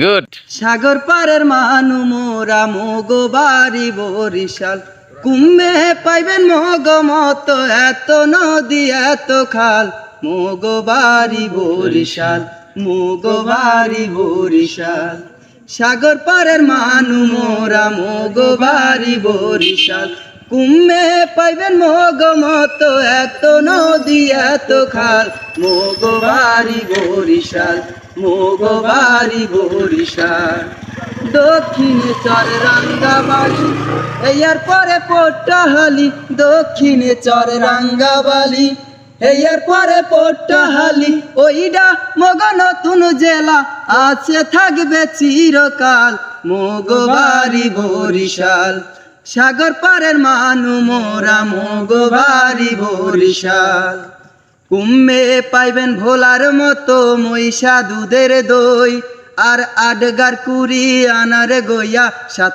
Good. সাগর পারের মানু মোরা মোগো বাড়ি বরিশাল, কুম্ভে পাইবেন মগ মত এত নদী এত খাল, মোগো বাড়ি বরিশাল, মোগো বাড়ি বরিশাল। সাগর পারের মানু মোরা মোগো বাড়ি বরিশাল, কুম্ভে পাইবেন মগ মত এত নদী এত খাল, মোগো বাড়ি বরিশাল, মোগো বাড়ি বরিশাল। দক্ষিণে চর রাঙ্গাবালি, এর পরে পট্টাহালি, দক্ষিণে চর রাঙ্গাবালি, এর পরে পট্টাহালি, ওইডা মগ নতুন জেলা আছে থাকবে চিরকাল, মোগো বাড়ি বরিশাল। সাগর পারের মানু মোরা মোগো বাড়ি বরিশাল। কুম্ভে পাইবেন ভোলার মতো মহিষা দুধের দই, আর আডগার কুড়ি আনার গইয়া সাত